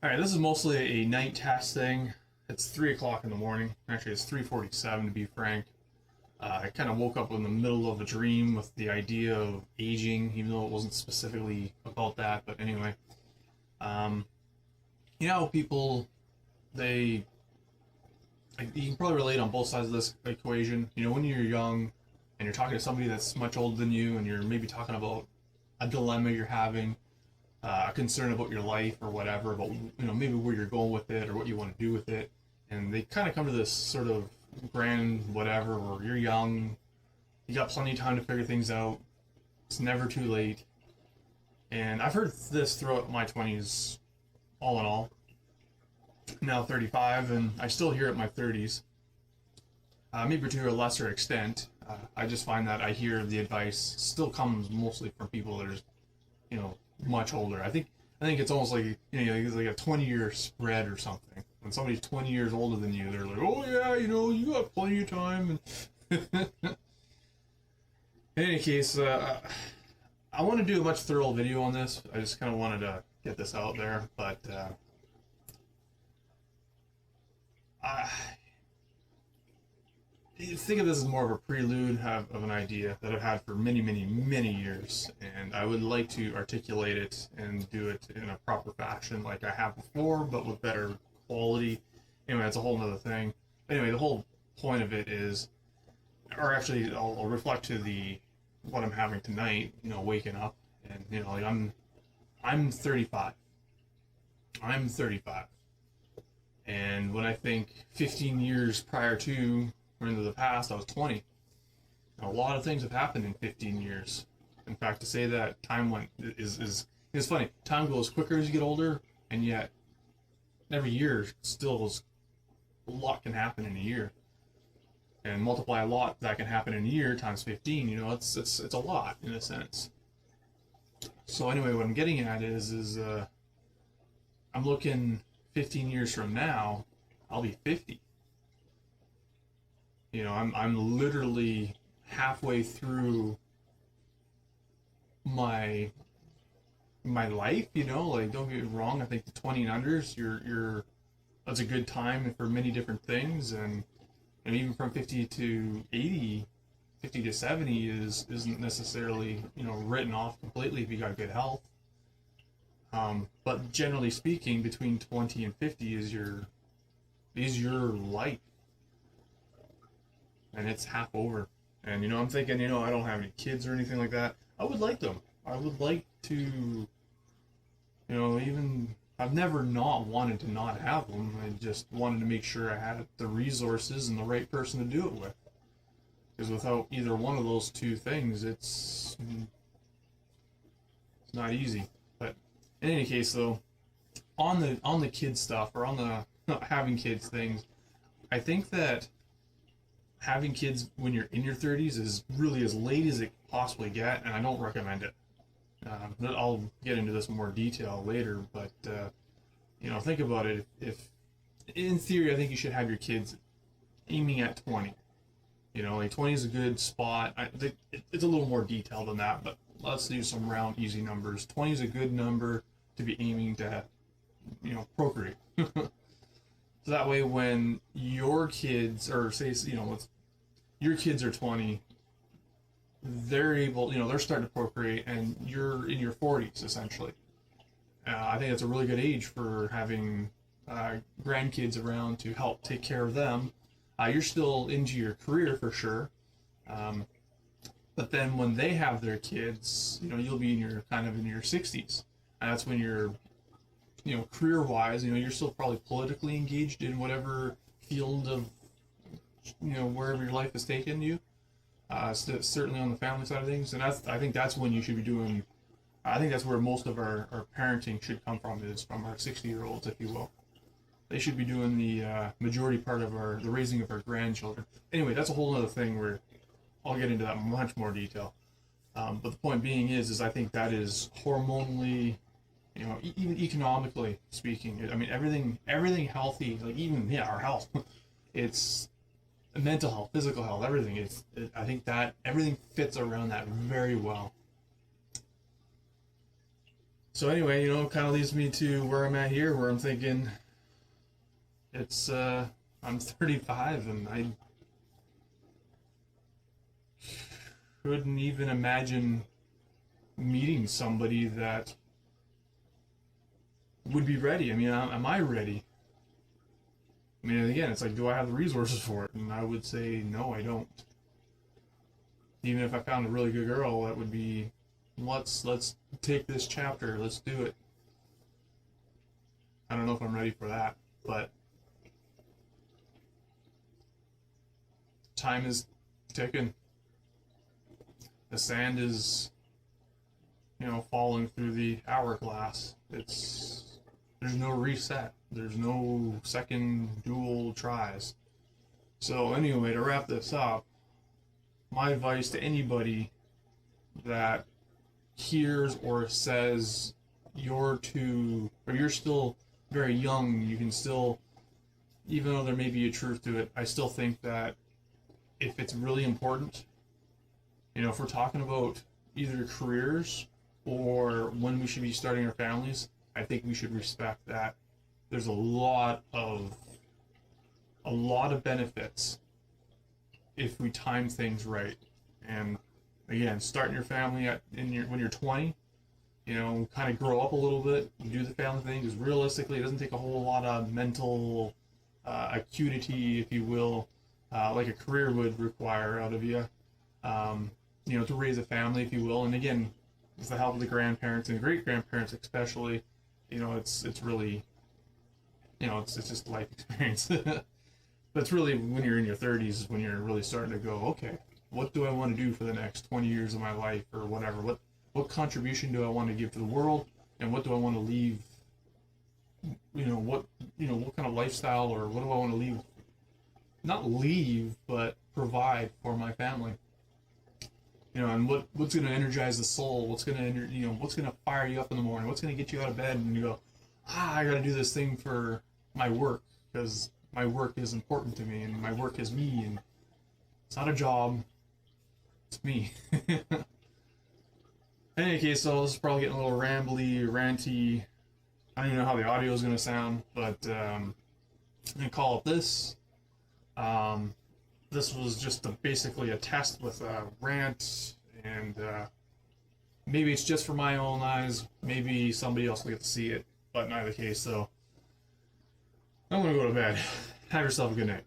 All right, this is mostly a night test thing. It's 3 o'clock in the morning. Actually, it's 3:47 to be frank. I kind of woke up in the middle of a dream with the idea of aging, even though it wasn't specifically about that. But anyway, um, people they you can probably relate on both sides of this equation. When you're young and you're talking to somebody that's much older than you, and you're maybe talking about a dilemma you're having, a concern about your life or whatever, about maybe where you're going with it or what you want to do with it, and they kind of come to this sort of grand whatever where you're young, you got plenty of time to figure things out. It's never too late, and I've heard this throughout my 20s, all in all. Now 35, and I still hear it in my 30s. Maybe to a lesser extent. I just find that I hear the advice still comes mostly from people that are, much older. I think it's almost like it's like a 20-year spread or something. When somebody's 20 years older than you, they're like, "Oh yeah, you got plenty of time." And in any case, I want to do a much thorough video on this. I just kind of wanted to get this out there, but I think of this as more of a prelude of an idea that I've had for many, many, many years, and I would like to articulate it and do it in a proper fashion like I have before, but with better quality. Anyway, that's a whole other thing. Anyway, the whole point of it is, or actually, I'll reflect to the what I'm having tonight. Waking up, and like I'm 35. I'm 35, and when I think 15 years prior to or into the past, I was 20. A lot of things have happened in 15 years. In fact, to say that time went is funny. Time goes quicker as you get older, and yet every year still is a lot can happen in a year. And multiply a lot that can happen in a year times 15. It's a lot in a sense. So anyway, what I'm getting at is I'm looking 15 years from now, I'll be 50. I'm literally halfway through my life. Like, don't get me wrong. I think the 20 and unders, you're that's a good time for many different things, and even from 50 to 80, 50 to 70 isn't necessarily written off completely if you got good health. But generally speaking, between 20 and 50 is your life, and it's half over. And I'm thinking, I don't have any kids or anything like that. I would like them. I would like to, even I've never not wanted to not have them. I just wanted to make sure I had the resources and the right person to do it with. Because without either one of those two things, it's not easy. But in any case, though, on the kid stuff, or on the having kids things, I think that having kids when you're in your 30s is really as late as it can possibly get, and I don't recommend it. I'll get into this in more detail later, but think about it. If in theory, I think you should have your kids aiming at 20. Like 20 is a good spot. I think it's a little more detailed than that, but let's do some round, easy numbers. 20 is a good number to be aiming to, procreate. So that way, when your kids, or say, your kids are 20, they're able, they're starting to procreate, and you're in your 40s essentially. I think that's a really good age for having grandkids around to help take care of them. You're still into your career for sure, but then when they have their kids, you'll be in your kind of in your 60s, and that's when you're, career-wise, you're still probably politically engaged in whatever field of, wherever your life has taken you. Certainly on the family side of things, and I think that's when you should be doing. I think that's where most of our parenting should come from, is from our 60-year-olds, if you will. They should be doing the majority part of the raising of our grandchildren. Anyway, that's a whole other thing where I'll get into that in much more detail. But the point being is I think that is hormonally, even economically speaking. I mean, everything healthy, like even our health, it's mental health, physical health, everything. I think that everything fits around that very well. So anyway, it kind of leads me to where I'm at here, where I'm thinking it's I'm 35 and I couldn't even imagine meeting somebody that would be ready. I mean, am I ready? I mean, again, it's like, do I have the resources for it? And I would say, no, I don't. Even if I found a really good girl, that would be, let's take this chapter, let's do it. I don't know if I'm ready for that, but time is ticking. The sand is, falling through the hourglass. There's no reset. There's no second dual tries. So anyway, to wrap this up, my advice to anybody that hears or says you're still very young, you can still, even though there may be a truth to it, I still think that if it's really important, if we're talking about either careers or when we should be starting our families, I think we should respect that. There's a lot of benefits if we time things right. And again, starting your family when you're 20, kind of grow up a little bit, do the family thing, because realistically, it doesn't take a whole lot of mental acuity, if you will, like a career would require out of you, to raise a family, if you will. And again, with the help of the grandparents and great grandparents, especially, it's really, it's just life experience. That's really when you're in your 30s when you're really starting to go, okay, what do I want to do for the next 20 years of my life or whatever? What contribution do I want to give to the world, and what do I want to leave? What kind of lifestyle, or what do I want to leave? Not leave, but provide for my family. And what's going to energize the soul? What's going to what's going to fire you up in the morning? What's going to get you out of bed and you go, I got to do this thing for my work because my work is important to me and my work is me, and it's not a job, it's me. In any case, so this is probably getting a little rambly, ranty. I don't even know how the audio is going to sound, but I'm going to call it this. This was just basically a test with a rant, and maybe it's just for my own eyes, maybe somebody else will get to see it, but in either case, so I'm going to go to bed. Have yourself a good night.